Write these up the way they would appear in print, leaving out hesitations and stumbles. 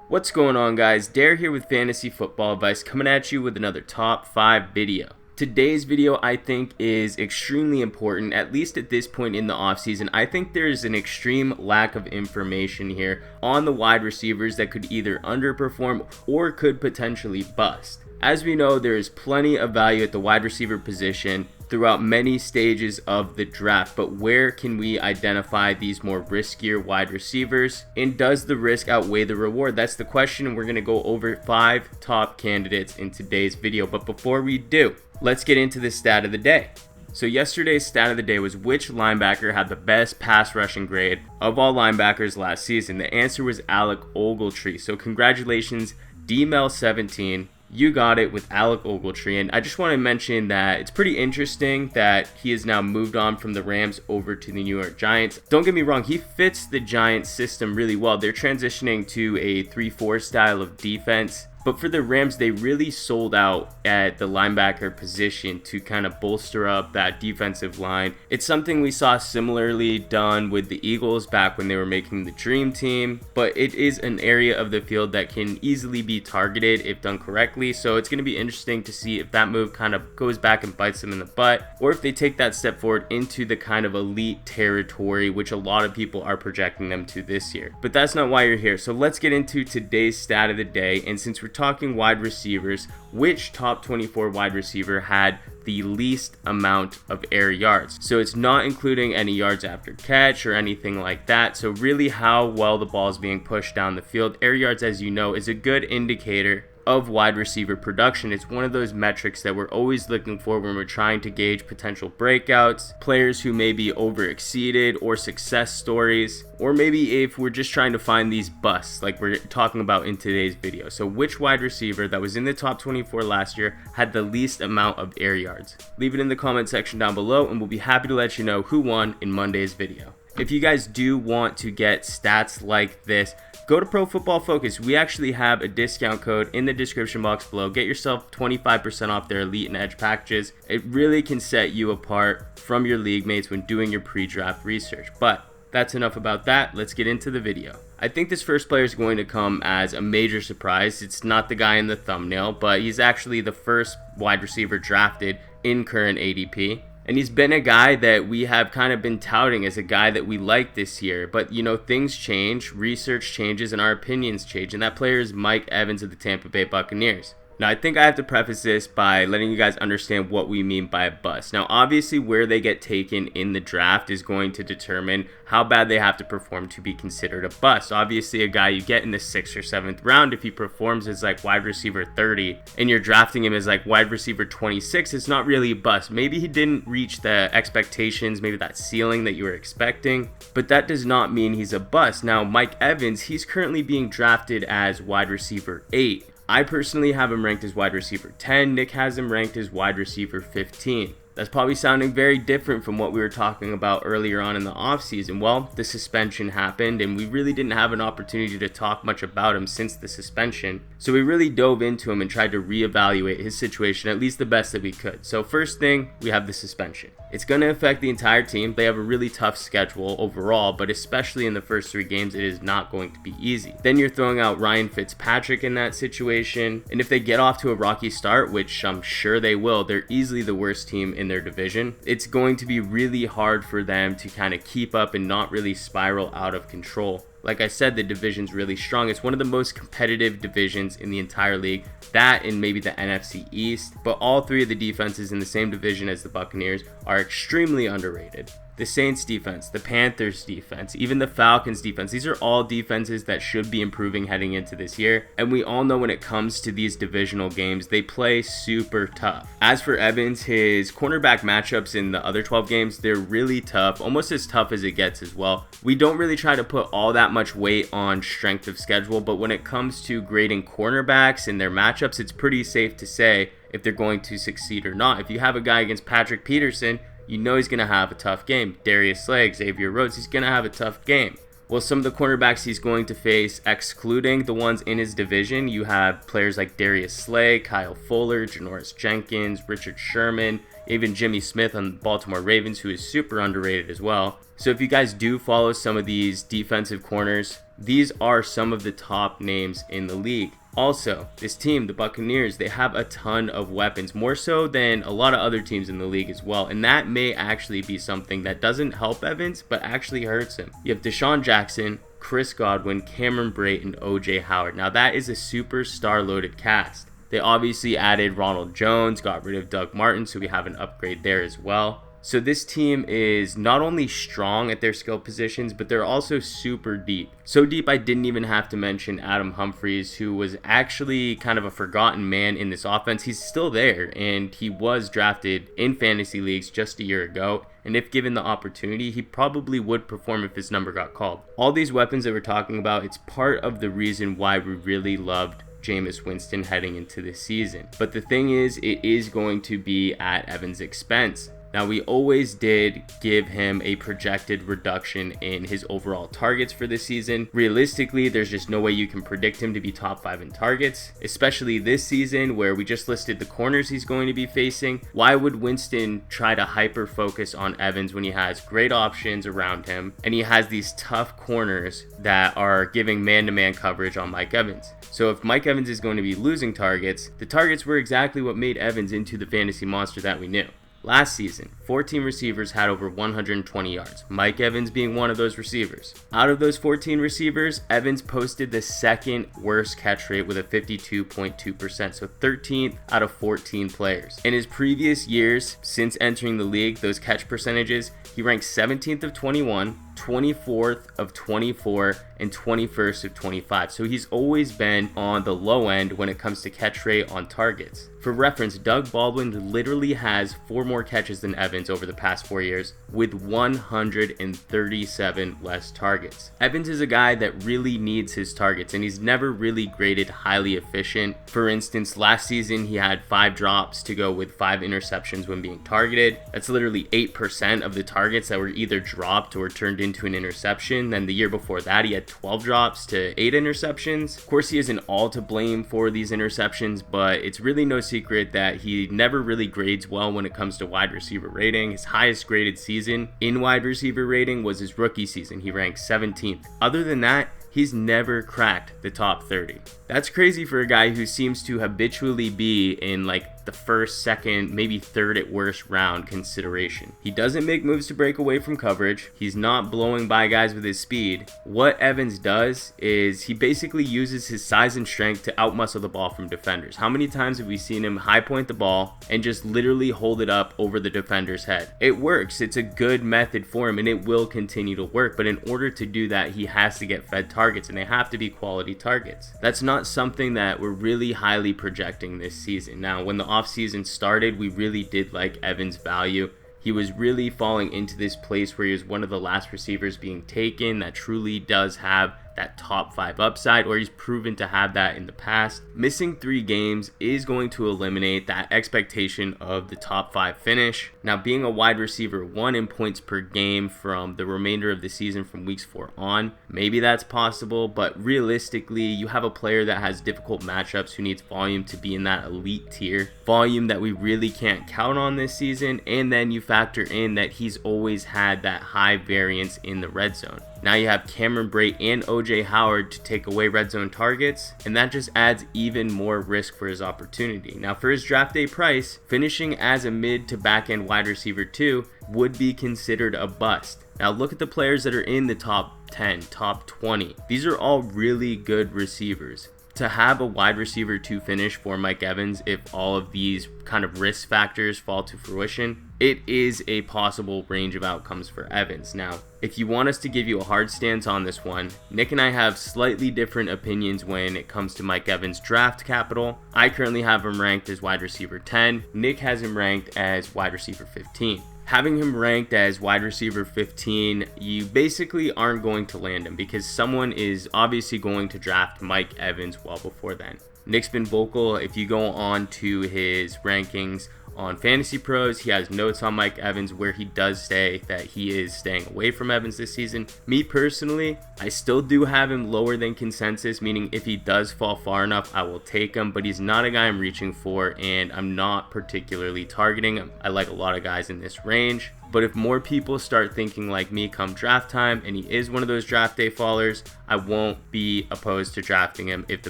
What's going on, guys? Dare here with Fantasy Football Advice, coming at you with another top 5 video. Today's video I think is extremely important, at least at this point in the offseason. I think there's an extreme lack of information here on the wide receivers that could either underperform or could potentially bust. As we know, there is plenty of value at the wide receiver position throughout many stages of the draft, but where can we identify these more riskier wide receivers, and does the risk outweigh the reward? That's the question, and we're going to go over 5 top candidates in today's video. But before we do, let's get into the stat of the day. So yesterday's stat of the day was which linebacker had the best pass rushing grade of all linebackers last season. The answer was Alec Ogletree. So congratulations, DMel17. You got it with Alec Ogletree. And I just want to mention that it's pretty interesting that he has now moved on from the Rams over to the New York Giants. Don't get me wrong, he fits the Giants system really well. They're transitioning to a 3-4 style of defense. But for the Rams, they really sold out at the linebacker position to kind of bolster up that defensive line. It's something we saw similarly done with the Eagles back when they were making the Dream Team, but it is an area of the field that can easily be targeted if done correctly. So it's going to be interesting to see if that move kind of goes back and bites them in the butt, or if they take that step forward into the kind of elite territory, which a lot of people are projecting them to this year. But that's not why you're here. So let's get into today's stat of the day. And since we're talking wide receivers, which top 24 wide receiver had the least amount of air yards? So it's not including any yards after catch or anything like that. So really how well the ball is being pushed down the field. Air yards, as you know, is a good indicator of wide receiver production. It's one of those metrics that we're always looking for when we're trying to gauge potential breakouts, players who may be overexceeded, or success stories, or maybe if we're just trying to find these busts like we're talking about in today's video. So which wide receiver that was in the top 24 last year had the least amount of air yards? Leave it in the comment section down below and we'll be happy to let you know who won in Monday's video. If you guys do want to get stats like this, go to Pro Football Focus. We actually have a discount code in the description box below. Get yourself 25% off their Elite and Edge packages. It really can set you apart from your league mates when doing your pre-draft research. But that's enough about that. Let's get into the video. I think this first player is going to come as a major surprise. It's not the guy in the thumbnail, but he's actually the first wide receiver drafted in current ADP. And he's been a guy that we have kind of been touting as a guy that we like this year. But, you know, things change, research changes, and our opinions change. And that player is Mike Evans of the Tampa Bay Buccaneers. Now, I think I have to preface this by letting you guys understand what we mean by a bust. Now, obviously, where they get taken in the draft is going to determine how bad they have to perform to be considered a bust. Obviously, a guy you get in the 6th or 7th round, if he performs as like wide receiver 30 and you're drafting him as like wide receiver 26, it's not really a bust. Maybe he didn't reach the expectations, maybe that ceiling that you were expecting, but that does not mean he's a bust. Now, Mike Evans, he's currently being drafted as wide receiver 8. I personally have him ranked as wide receiver 10. Nick has him ranked as wide receiver 15. That's probably sounding very different from what we were talking about earlier on in the offseason. Well, the suspension happened, and we really didn't have an opportunity to talk much about him since the suspension. So we really dove into him and tried to reevaluate his situation, at least the best that we could. So first thing, we have the suspension. It's going to affect the entire team. They have a really tough schedule overall, but especially in the first 3 games, it is not going to be easy. Then you're throwing out Ryan Fitzpatrick in that situation, and if they get off to a rocky start, which I'm sure they will, they're easily the worst team in their division. It's going to be really hard for them to kind of keep up and not really spiral out of control. Like I said, the division's really strong. It's one of the most competitive divisions in the entire league. That and maybe the NFC East. But all 3 of the defenses in the same division as the Buccaneers are extremely underrated. The Saints defense, the Panthers defense, even the Falcons defense. These are all defenses that should be improving heading into this year. And we all know when it comes to these divisional games, they play super tough. As for Evans, his cornerback matchups in the other 12 games, they're really tough, almost as tough as it gets as well. We don't really try to put all that much weight on strength of schedule, but when it comes to grading cornerbacks and their matchups, it's pretty safe to say if they're going to succeed or not. If you have a guy against Patrick Peterson, you know he's going to have a tough game. Darius Slay, Xavier Rhodes, he's going to have a tough game. Well, some of the cornerbacks he's going to face, excluding the ones in his division, you have players like Darius Slay, Kyle Fuller, Janoris Jenkins, Richard Sherman, even Jimmy Smith on the Baltimore Ravens, who is super underrated as well. So if you guys do follow some of these defensive corners, these are some of the top names in the league. Also, this team, the Buccaneers, they have a ton of weapons, more so than a lot of other teams in the league as well. And that may actually be something that doesn't help Evans, but actually hurts him. You have Deshaun Jackson, Chris Godwin, Cameron Brate, and OJ Howard. Now that is a super star-loaded cast. They obviously added Ronald Jones, got rid of Doug Martin, so we have an upgrade there as well. So this team is not only strong at their skill positions, but they're also super deep. So deep I didn't even have to mention Adam Humphries, who was actually kind of a forgotten man in this offense. He's still there, and he was drafted in fantasy leagues just a year ago. And if given the opportunity, he probably would perform if his number got called. All these weapons that we're talking about, it's part of the reason why we really loved Jameis Winston heading into this season. But the thing is, it is going to be at Evans' expense. Now, we always did give him a projected reduction in his overall targets for this season. Realistically, there's just no way you can predict him to be top 5 in targets, especially this season where we just listed the corners he's going to be facing. Why would Winston try to hyper focus on Evans when he has great options around him and he has these tough corners that are giving man-to-man coverage on Mike Evans? So if Mike Evans is going to be losing targets, the targets were exactly what made Evans into the fantasy monster that we knew. Last season, 14 receivers had over 120 yards, Mike Evans being one of those receivers. Out of those 14 receivers, Evans posted the second worst catch rate with a 52.2%, so 13th out of 14 players. In his previous years, since entering the league, those catch percentages, he ranked 17th of 21, 24th of 24, and 21st of 25. So he's always been on the low end when it comes to catch rate on targets. For reference, Doug Baldwin literally has 4 more catches than Evans over the past 4 years with 137 less targets. Evans is a guy that really needs his targets, and he's never really graded highly efficient. For instance, last season he had 5 drops to go with 5 interceptions when being targeted. That's literally 8% of the targets that were either dropped or turned into an interception. Then the year before that, he had 12 drops to 8 interceptions. Of course, he isn't all to blame for these interceptions, but it's really no secret that he never really grades well when it comes to wide receiver rating. His highest graded season in wide receiver rating was his rookie season. He ranked 17th. Other than that, he's never cracked the top 30. That's crazy for a guy who seems to habitually be in like the first, second, maybe third at worst round consideration. He doesn't make moves to break away from coverage. He's not blowing by guys with his speed. What Evans does is he basically uses his size and strength to outmuscle the ball from defenders. How many times have we seen him high point the ball and just literally hold it up over the defender's head? It works. It's a good method for him and it will continue to work. But in order to do that, he has to get fed targets, and they have to be quality targets. That's not something that we're really highly projecting this season. Now, when the offseason started, we really did like Evans' value. He was really falling into this place where he was one of the last receivers being taken that truly does have that top 5 upside, or he's proven to have that in the past. Missing 3 games is going to eliminate that expectation of the top 5 finish. Now, being a wide receiver 1 in points per game from the remainder of the season from weeks 4 on, maybe that's possible, but realistically, you have a player that has difficult matchups who needs volume to be in that elite tier, volume that we really can't count on this season, and then you factor in that he's always had that high variance in the red zone. Now you have Cameron Brate and OJ Howard to take away red zone targets, and that just adds even more risk for his opportunity. Now, for his draft day price, finishing as a mid to back end wide receiver 2 would be considered a bust. Now look at the players that are in the top 10, top 20. These are all really good receivers. To have a wide receiver 2 finish for Mike Evans, if all of these kind of risk factors fall to fruition, it is a possible range of outcomes for Evans. Now, if you want us to give you a hard stance on this one, Nick and I have slightly different opinions when it comes to Mike Evans' draft capital. I currently have him ranked as wide receiver 10. Nick has him ranked as wide receiver 15. Having him ranked as wide receiver 15, you basically aren't going to land him because someone is obviously going to draft Mike Evans well before then. Nick's been vocal. If you go on to his rankings on Fantasy Pros. He has notes on Mike Evans where he does say that he is staying away from Evans this season. Me personally, I still do have him lower than consensus, meaning if he does fall far enough, I will take him, but he's not a guy I'm reaching for, and I'm not particularly targeting him. I like a lot of guys in this range, but if more people start thinking like me come draft time, and he is one of those draft day fallers, I won't be opposed to drafting him if the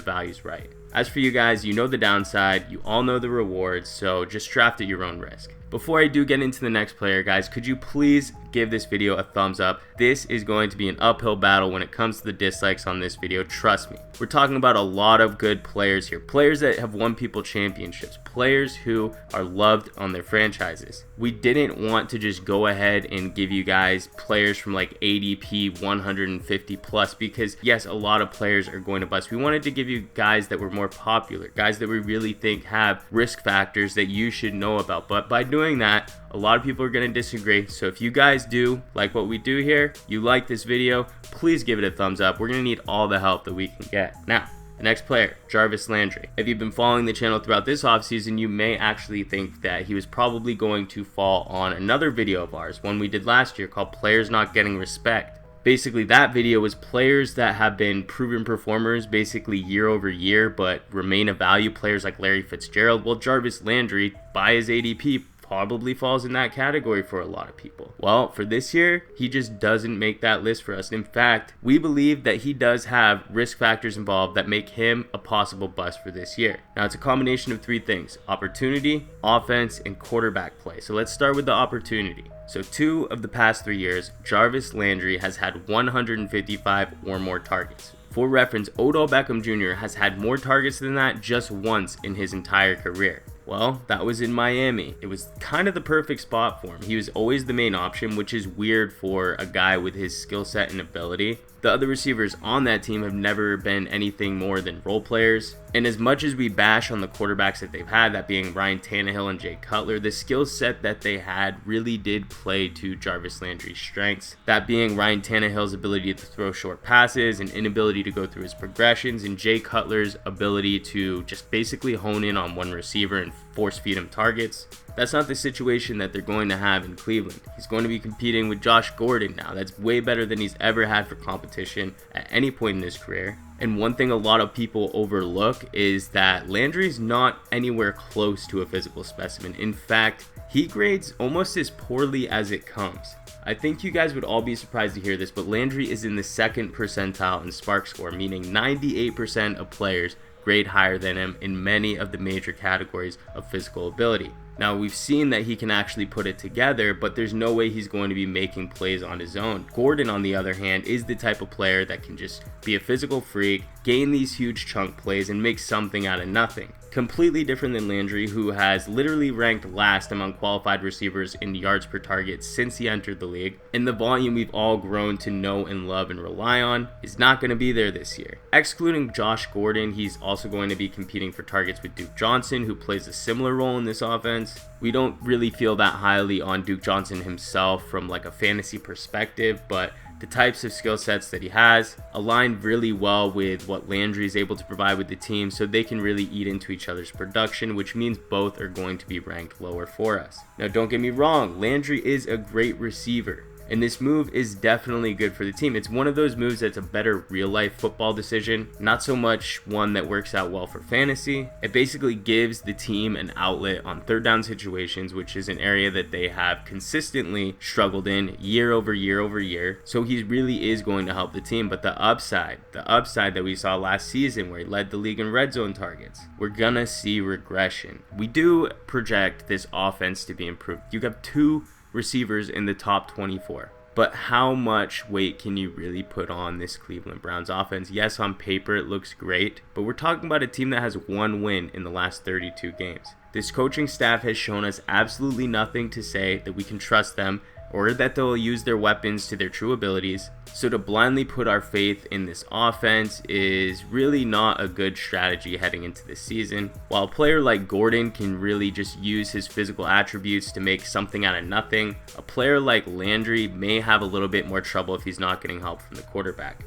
value's right. As for you guys, you know the downside, you all know the rewards, so just draft at your own risk. Before I do get into the next player, guys, could you please give this video a thumbs up? This is going to be an uphill battle when it comes to the dislikes on this video, trust me. We're talking about a lot of good players here, players that have won people championships, players who are loved on their franchises. We didn't want to just go ahead and give you guys players from like ADP 150 plus because yes, a lot of players are going to bust. We wanted to give you guys that were more popular, guys that we really think have risk factors that you should know about, but by doing that, a lot of people are going to disagree. So if you guys do like what we do here, you like this video, please give it a thumbs up. We're going to need all the help that we can get. Now, the next player, Jarvis Landry. If you've been following the channel throughout this offseason, you may actually think that he was probably going to fall on another video of ours, one we did last year called Players Not Getting Respect. Basically, that video was players that have been proven performers basically year over year, but remain a value, players like Larry Fitzgerald. Well, Jarvis Landry, by his ADP, probably falls in that category for a lot of people. Well, for this year, he just doesn't make that list for us. In fact, we believe that he does have risk factors involved that make him a possible bust for this year. Now, it's a combination of three things: opportunity, offense, and quarterback play. So let's start with the opportunity. So 2 of the past 3 years, Jarvis Landry has had 155 or more targets. For reference, Odell Beckham Jr. has had more targets than that just once in his entire career. Well, that was in Miami. It was kind of the perfect spot for him. He was always the main option, which is weird for a guy with his skill set and ability. The other receivers on that team have never been anything more than role players. And as much as we bash on the quarterbacks that they've had, that being Ryan Tannehill and Jay Cutler, the skill set that they had really did play to Jarvis Landry's strengths. That being Ryan Tannehill's ability to throw short passes and inability to go through his progressions, and Jay Cutler's ability to just basically hone in on one receiver and force feed him targets. That's not the situation that they're going to have in Cleveland. He's going to be competing with Josh Gordon now. That's way better than he's ever had for competition at any point in his career. And one thing a lot of people overlook is that Landry's not anywhere close to a physical specimen. In fact, he grades almost as poorly as it comes. I think you guys would all be surprised to hear this, but Landry is in the 2nd percentile in SPARQ score, meaning 98% of players grade higher than him in many of the major categories of physical ability. Now, we've seen that he can actually put it together, but there's no way he's going to be making plays on his own. Gordon, on the other hand, is the type of player that can just be a physical freak, gain these huge chunk plays, and make something out of nothing. Completely different than Landry, who has literally ranked last among qualified receivers in yards per target since he entered the league, and the volume we've all grown to know and love and rely on is not going to be there this year. Excluding Josh Gordon, he's also going to be competing for targets with Duke Johnson, who plays a similar role in this offense. We don't really feel that highly on Duke Johnson himself from like a fantasy perspective, but the types of skill sets that he has align really well with what Landry is able to provide with the team, so they can really eat into each other's production, which means both are going to be ranked lower for us. Now, don't get me wrong, Landry is a great receiver, and this move is definitely good for the team. It's one of those moves that's a better real-life football decision, not so much one that works out well for fantasy. It basically gives the team an outlet on third down situations, which is an area that they have consistently struggled in year over year over year. So he really is going to help the team. But the upside that we saw last season, where he led the league in red zone targets, we're gonna see regression. We do project this offense to be improved. You have 2 receivers in the top 24. But how much weight can you really put on this Cleveland Browns offense? Yes, on paper it looks great, but we're talking about a team that has 1 win in the last 32 games. This coaching staff has shown us absolutely nothing to say that we can trust them or that they'll use their weapons to their true abilities. So to blindly put our faith in this offense is really not a good strategy heading into this season. While a player like Gordon can really just use his physical attributes to make something out of nothing, a player like Landry may have a little bit more trouble if he's not getting help from the quarterback.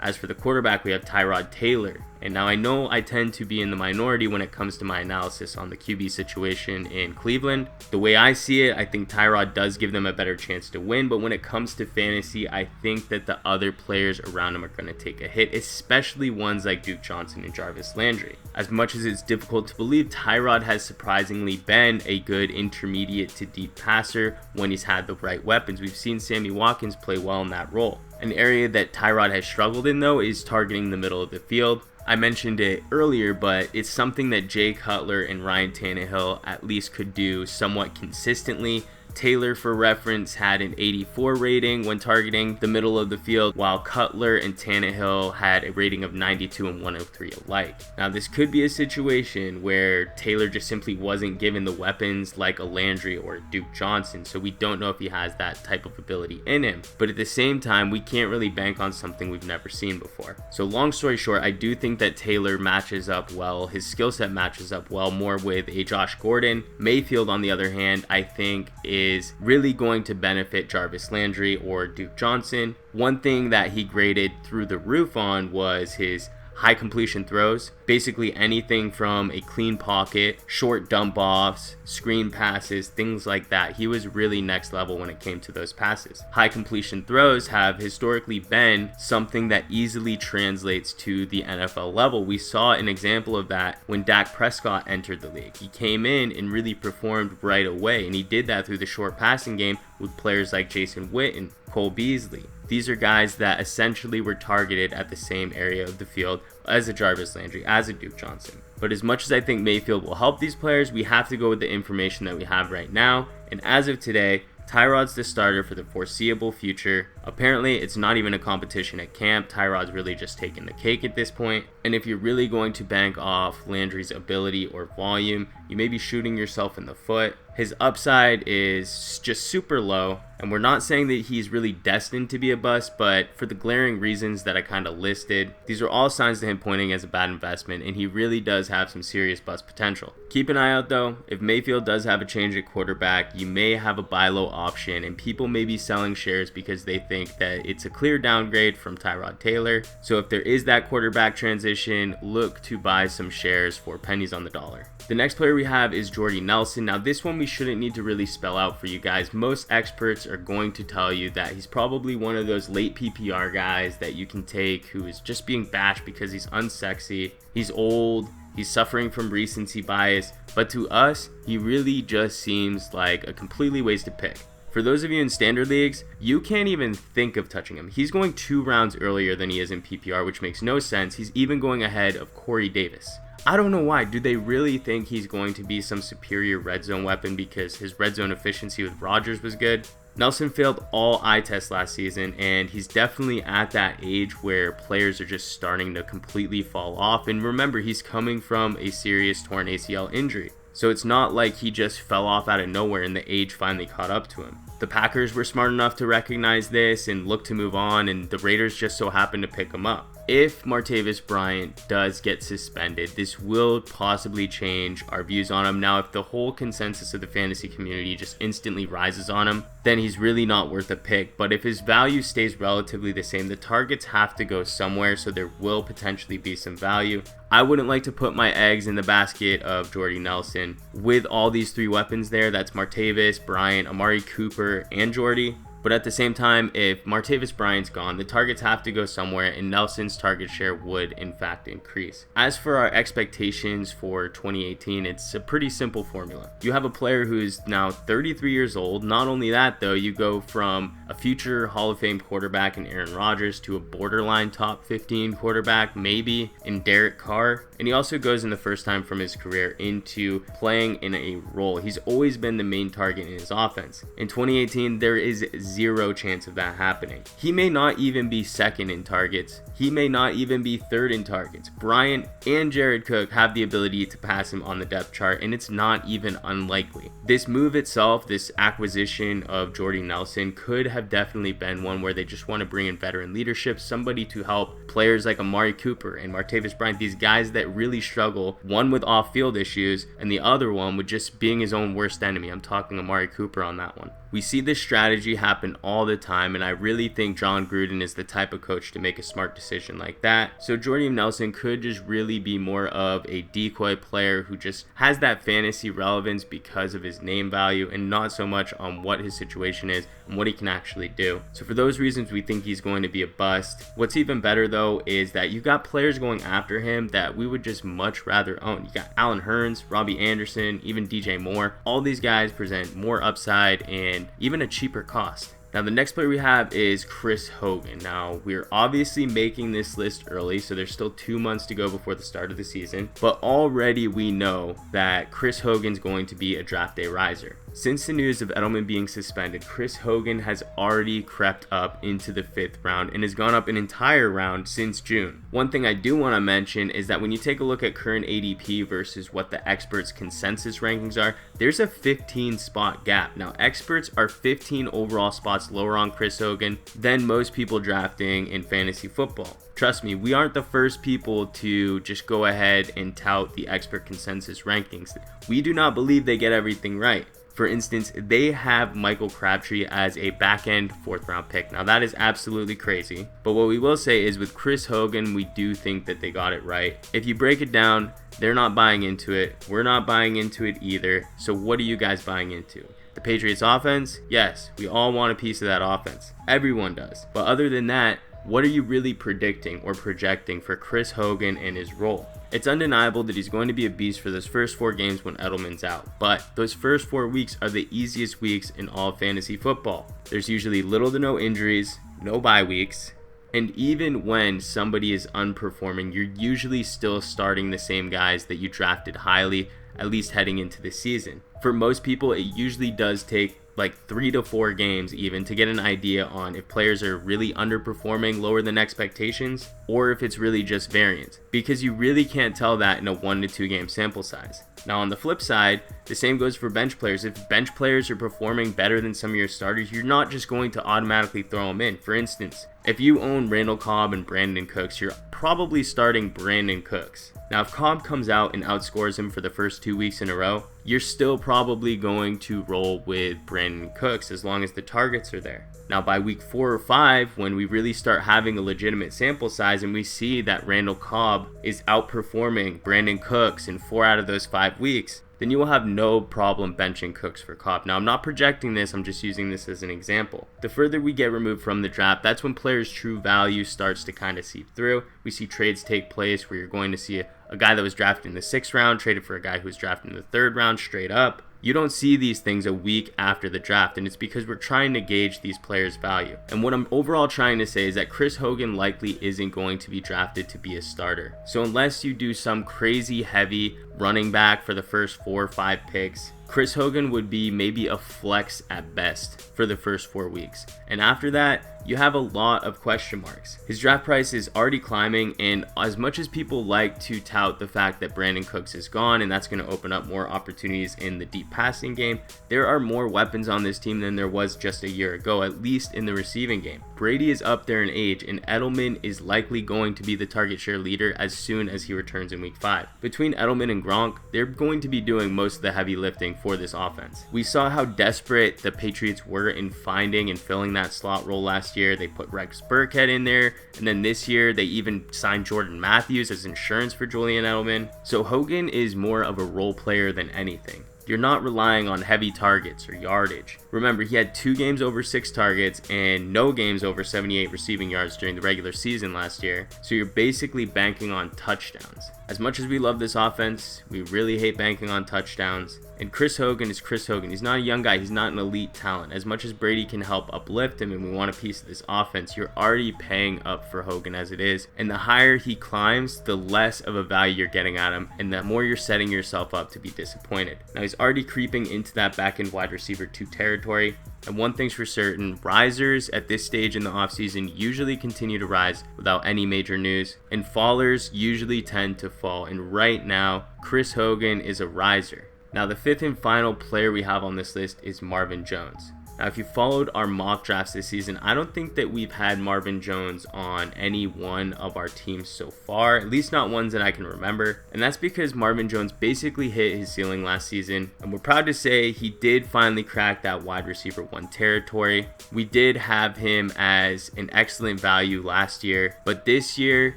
As for the quarterback, we have Tyrod Taylor. And now I know I tend to be in the minority when it comes to my analysis on the QB situation in Cleveland. The way I see it, I think Tyrod does give them a better chance to win, but when it comes to fantasy, I think that the other players around him are going to take a hit, especially ones like Duke Johnson and Jarvis Landry. As much as it's difficult to believe, Tyrod has surprisingly been a good intermediate to deep passer when he's had the right weapons. We've seen Sammy Watkins play well in that role. An area that Tyrod has struggled in, though, is targeting the middle of the field. I mentioned it earlier, but it's something that Jay Cutler and Ryan Tannehill at least could do somewhat consistently. Taylor, for reference, had an 84 rating when targeting the middle of the field, while Cutler and Tannehill had a rating of 92 and 103 alike. Now, this could be a situation where Taylor just simply wasn't given the weapons like a Landry or a Duke Johnson, so we don't know if he has that type of ability in him. But at the same time, we can't really bank on something we've never seen before. So long story short, I do think that Taylor matches up well. His skill set matches up well more with a Josh Gordon. Mayfield, on the other hand, I think is really going to benefit Jarvis Landry or Duke Johnson. One thing that he graded through the roof on was his high completion throws, basically anything from a clean pocket, short dump offs, screen passes, things like that. He was really next level when it came to those passes. High completion throws have historically been something that easily translates to the NFL level. We saw an example of that when Dak Prescott entered the league. He came in and really performed right away, and he did that through the short passing game with players like Jason Witt and Cole Beasley. These are guys that essentially were targeted at the same area of the field as a Jarvis Landry, as a Duke Johnson. But as much as I think Mayfield will help these players, we have to go with the information that we have right now. And as of today, Tyrod's the starter for the foreseeable future. Apparently, it's not even a competition at camp. Tyrod's really just taking the cake at this point. And if you're really going to bank off Landry's ability or volume, you may be shooting yourself in the foot. His upside is just super low, and we're not saying that he's really destined to be a bust, but for the glaring reasons that I kind of listed, these are all signs to him pointing as a bad investment, and he really does have some serious bust potential. Keep an eye out though. If Mayfield does have a change at quarterback, you may have a buy low option, and people may be selling shares because they think that it's a clear downgrade from Tyrod Taylor. So if there is that quarterback transition, look to buy some shares for pennies on the dollar. The next player we have is Jordy Nelson. Now this one we shouldn't need to really spell out for you guys. Most experts are going to tell you that he's probably one of those late PPR guys that you can take who is just being bashed because he's unsexy, he's old, he's suffering from recency bias, but to us, he really just seems like a completely wasted pick. For those of you in standard leagues, you can't even think of touching him. He's going 2 rounds earlier than he is in PPR, which makes no sense. He's even going ahead of Corey Davis. I don't know why. Do they really think he's going to be some superior red zone weapon because his red zone efficiency with Rodgers was good? Nelson failed all eye tests last season, and he's definitely at that age where players are just starting to completely fall off. And remember, he's coming from a serious torn ACL injury. So it's not like he just fell off out of nowhere and the age finally caught up to him. The Packers were smart enough to recognize this and look to move on, and the Raiders just so happened to pick him up. If Martavis Bryant does get suspended, this will possibly change our views on him. Now, if the whole consensus of the fantasy community just instantly rises on him, then he's really not worth a pick. But if his value stays relatively the same, the targets have to go somewhere, so there will potentially be some value. I wouldn't like to put my eggs in the basket of Jordy Nelson. With all these 3 weapons there, that's Martavis, Bryant, Amari Cooper, and Jordy. But at the same time, if Martavis Bryant's gone, the targets have to go somewhere, and Nelson's target share would in fact increase. As for our expectations for 2018, it's a pretty simple formula. You have a player who's now 33 years old. Not only that though, you go from a future Hall of Fame quarterback in Aaron Rodgers to a borderline top 15 quarterback, maybe, in Derek Carr. And he also goes in the first time from his career into playing in a role. He's always been the main target in his offense. In 2018, there is zero chance of that happening. He may not even be second in targets. He may not even be third in targets. Bryant and Jared Cook have the ability to pass him on the depth chart, and it's not even unlikely. This move itself, this acquisition of Jordy Nelson, could have definitely been one where they just want to bring in veteran leadership, somebody to help players like Amari Cooper and Martavis Bryant, these guys that really struggle, one with off-field issues and the other one with just being his own worst enemy. I'm talking Amari Cooper on that one. We see this strategy happen all the time, and I really think John Gruden is the type of coach to make a smart decision like that. So Jordy Nelson could just really be more of a decoy player who just has that fantasy relevance because of his name value and not so much on what his situation is and what he can actually do. So for those reasons, we think he's going to be a bust. What's even better though is that you got players going after him that we would just much rather own. You got Allen Hurns, Robbie Anderson, even DJ Moore. All these guys present more upside and even a cheaper cost. Now the next player we have is Chris Hogan. Now we're obviously making this list early, so there's still 2 months to go before the start of the season, but already we know that Chris Hogan's going to be a draft day riser. Since the news of Edelman being suspended, Chris Hogan has already crept up into the 5th round and has gone up an entire round since June. One thing I do want to mention is that when you take a look at current ADP versus what the experts' consensus rankings are, there's a 15 spot gap. Now experts are 15 overall spots lower on Chris Hogan than most people drafting in fantasy football. Trust me, we aren't the first people to just go ahead and tout the expert consensus rankings. We do not believe they get everything right. For instance, they have Michael Crabtree as a back-end 4th round pick. Now that is absolutely crazy, but what we will say is with Chris Hogan, we do think that they got it right. If you break it down, they're not buying into it. We're not buying into it either. So what are you guys buying into? The Patriots offense? Yes, we all want a piece of that offense. Everyone does. But other than that, what are you really predicting or projecting for Chris Hogan and his role? It's undeniable that he's going to be a beast for those first 4 games when Edelman's out, but those first 4 weeks are the easiest weeks in all fantasy football. There's usually little to no injuries, no bye weeks, and even when somebody is unperforming, you're usually still starting the same guys that you drafted highly, at least heading into the season. For most people, it usually does take like 3 to 4 games even to get an idea on if players are really underperforming lower than expectations or if it's really just variance, because you really can't tell that in a 1 to 2 game sample size. Now on the flip side, the same goes for bench players. If bench players are performing better than some of your starters, you're not just going to automatically throw them in. For instance, if you own Randall Cobb and Brandon Cooks, you're probably starting Brandon Cooks. Now if Cobb comes out and outscores him for the first 2 weeks in a row, you're still probably going to roll with Brandon Cooks as long as the targets are there. Now by week 4 or 5, when we really start having a legitimate sample size and we see that Randall Cobb is outperforming Brandon Cooks in 4 out of those 5 weeks, then you will have no problem benching Cooks for Cobb. Now, I'm not projecting this, I'm just using this as an example. The further we get removed from the draft, that's when players' true value starts to kind of seep through. We see trades take place where you're going to see a guy that was drafted in the 6th round traded for a guy who was drafted in the 3rd round straight up. You don't see these things a week after the draft, and it's because we're trying to gauge these players' value. And what I'm overall trying to say is that Chris Hogan likely isn't going to be drafted to be a starter. So unless you do some crazy heavy running back for the first 4 or 5 picks, Chris Hogan would be maybe a flex at best for the first 4 weeks. And after that, you have a lot of question marks. His draft price is already climbing, and as much as people like to tout the fact that Brandon Cooks is gone and that's going to open up more opportunities in the deep passing game, there are more weapons on this team than there was just a year ago, at least in the receiving game. Brady is up there in age, and Edelman is likely going to be the target share leader as soon as he returns in week 5. Between Edelman and Gronk, they're going to be doing most of the heavy lifting for this offense. We saw how desperate the Patriots were in finding and filling that slot role last year. They put Rex Burkhead in there, and then this year they even signed Jordan Matthews as insurance for Julian Edelman. So Hogan is more of a role player than anything. You're not relying on heavy targets or yardage. Remember, he had 2 games over 6 targets and no games over 78 receiving yards during the regular season last year, so you're basically banking on touchdowns. As much as we love this offense, we really hate banking on touchdowns. And Chris Hogan is Chris Hogan. He's not a young guy. He's not an elite talent. As much as Brady can help uplift him and we want a piece of this offense, you're already paying up for Hogan as it is. And the higher he climbs, the less of a value you're getting at him, and the more you're setting yourself up to be disappointed. Now, he's already creeping into that back-end wide receiver 2 territory. And one thing's for certain, risers at this stage in the offseason usually continue to rise without any major news, and fallers usually tend to fall. And right now, Chris Hogan is a riser. Now, the 5th and final player we have on this list is Marvin Jones. Now, if you followed our mock drafts this season, I don't think that we've had Marvin Jones on any one of our teams so far, at least not ones that I can remember. And that's because Marvin Jones basically hit his ceiling last season. And we're proud to say he did finally crack that wide receiver 1 territory. We did have him as an excellent value last year, but this year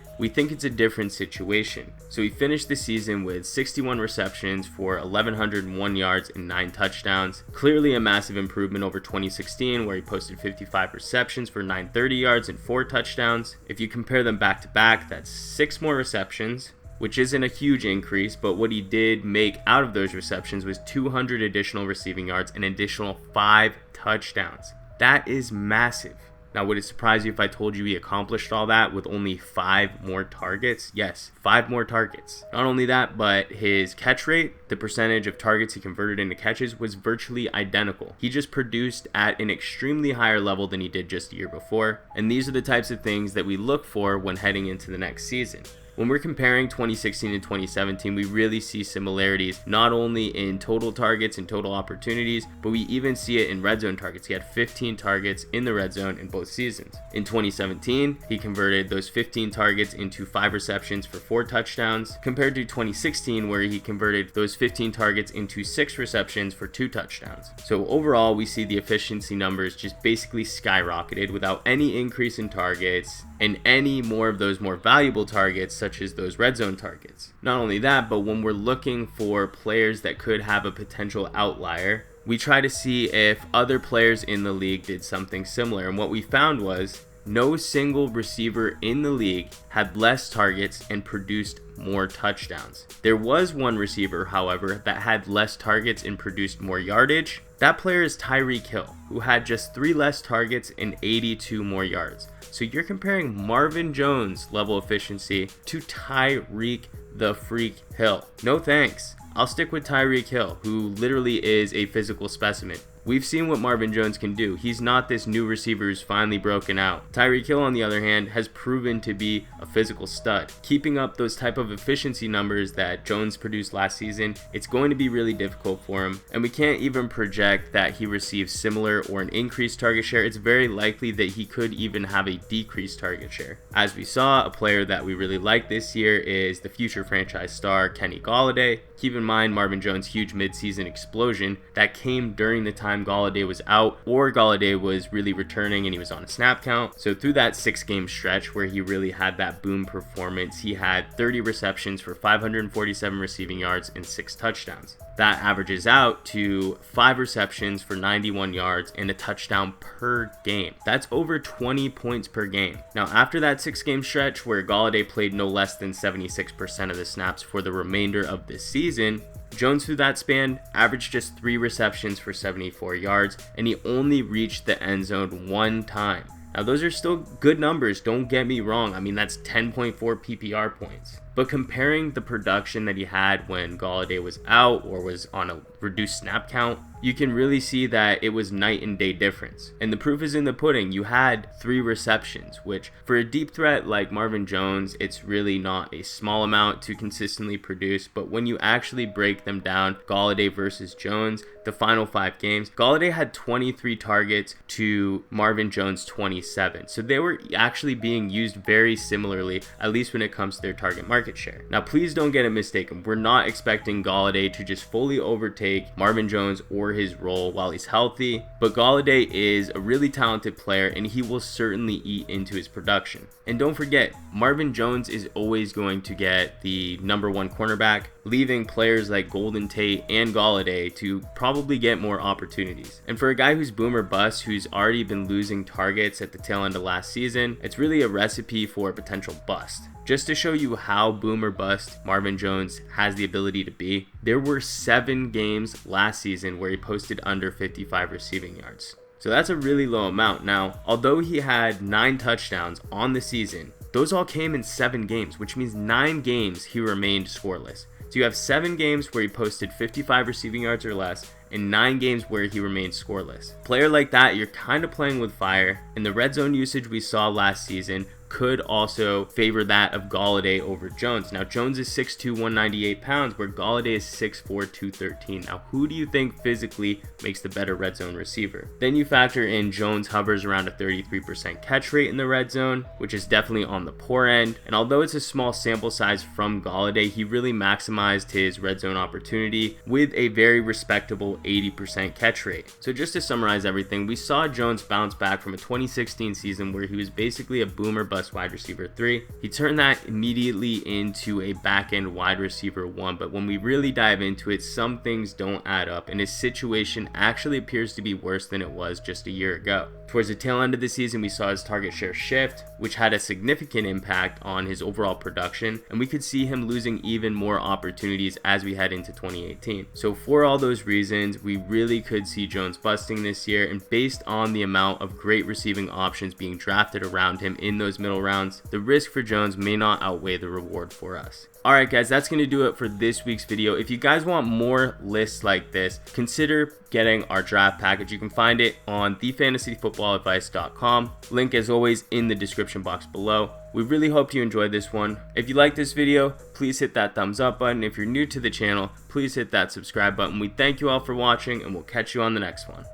we think it's a different situation. So he finished the season with 61 receptions for 1,101 yards and 9 touchdowns. Clearly a massive improvement over 2016, where he posted 55 receptions for 930 yards and 4 touchdowns. If you compare them back to back, that's 6 more receptions, which isn't a huge increase, but what he did make out of those receptions was 200 additional receiving yards and an additional 5 touchdowns. That is massive. Now, would it surprise you if I told you he accomplished all that with only 5 more targets? Yes, 5 more targets. Not only that, but his catch rate, the percentage of targets he converted into catches, was virtually identical. He just produced at an extremely higher level than he did just a year before. And these are the types of things that we look for when heading into the next season. When we're comparing 2016 and 2017, we really see similarities, not only in total targets and total opportunities, but we even see it in red zone targets. He had 15 targets in the red zone in both seasons. In 2017, he converted those 15 targets into 5 receptions for 4 touchdowns, compared to 2016, where he converted those 15 targets into 6 receptions for 2 touchdowns. So overall, we see the efficiency numbers just basically skyrocketed without any increase in targets and any more of those more valuable targets, such as those red zone targets. Not only that, but when we're looking for players that could have a potential outlier, we try to see if other players in the league did something similar. And what we found was no single receiver in the league had less targets and produced more touchdowns. There was one receiver, however, that had less targets and produced more yardage. That player is Tyreek Hill, who had just 3 less targets and 82 more yards. So you're comparing Marvin Jones' level of efficiency to Tyreek the Freak Hill. No thanks. I'll stick with Tyreek Hill, who literally is a physical specimen. We've seen what Marvin Jones can do. He's not this new receiver who's finally broken out. Tyreek Hill, on the other hand, has proven to be a physical stud. Keeping up those type of efficiency numbers that Jones produced last season, it's going to be really difficult for him. And we can't even project that he receives similar or an increased target share. It's very likely that he could even have a decreased target share. As we saw, a player that we really like this year is the future franchise star, Kenny Golladay. Keep in mind Marvin Jones' huge midseason explosion that came during the time Golladay was out, or Golladay was really returning and he was on a snap count. So through that 6-game stretch where he really had that boom performance, he had 30 receptions for 547 receiving yards and 6 touchdowns. That averages out to 5 receptions for 91 yards and a touchdown per game. That's over 20 points per game. Now, after that 6-game stretch where Golladay played no less than 76% of the snaps for the remainder of this season, Jones through that span averaged just 3 receptions for 74 yards, and he only reached the end zone 1 time. Now, those are still good numbers, don't get me wrong. I mean, that's 10.4 PPR points. But comparing the production that he had when Golladay was out or was on a reduced snap count, you can really see that it was night and day difference. And the proof is in the pudding. You had 3 receptions, which for a deep threat like Marvin Jones, it's really not a small amount to consistently produce. But when you actually break them down, Golladay versus Jones, the final 5 games, Golladay had 23 targets to Marvin Jones' 27. So they were actually being used very similarly, at least when it comes to their target market share. Now, please don't get it mistaken. We're not expecting Golladay to just fully overtake Marvin Jones or his role while he's healthy, but Golladay is a really talented player and he will certainly eat into his production. And don't forget, Marvin Jones is always going to get the #1 cornerback, leaving players like Golden Tate and Golladay to probably get more opportunities. And for a guy who's boom or bust, who's already been losing targets at the tail end of last season, it's really a recipe for a potential bust. Just to show you how boom or bust Marvin Jones has the ability to be, there were 7 games last season where he posted under 55 receiving yards. So that's a really low amount. Now, although he had 9 touchdowns on the season, those all came in 7 games, which means 9 games he remained scoreless. So you have 7 games where he posted 55 receiving yards or less, and 9 games where he remained scoreless. Player like that, you're kind of playing with fire, and the red zone usage we saw last season could also favor that of Golladay over Jones. Now, Jones is 6'2", 198 pounds, where Golladay is 6'4", 213. Now, who do you think physically makes the better red zone receiver? Then you factor in Jones hovers around a 33% catch rate in the red zone, which is definitely on the poor end. And although it's a small sample size from Golladay, he really maximized his red zone opportunity with a very respectable 80% catch rate. So just to summarize everything, we saw Jones bounce back from a 2016 season where he was basically a boomer bust wide receiver 3. He turned that immediately into a back end wide receiver 1, but when we really dive into it, some things don't add up, and his situation actually appears to be worse than it was just a year ago. Towards the tail end of the season, we saw his target share shift, which had a significant impact on his overall production, and we could see him losing even more opportunities as we head into 2018. So for all those reasons, we really could see Jones busting this year, and based on the amount of great receiving options being drafted around him in those middle rounds, the risk for Jones may not outweigh the reward for us. Alright guys, that's going to do it for this week's video. If you guys want more lists like this, consider getting our draft package. You can find it on thefantasyfootballadvice.com. Link as always in the description box below. We really hope you enjoyed this one. If you like this video, please hit that thumbs up button. If you're new to the channel, please hit that subscribe button. We thank you all for watching, and we'll catch you on the next one.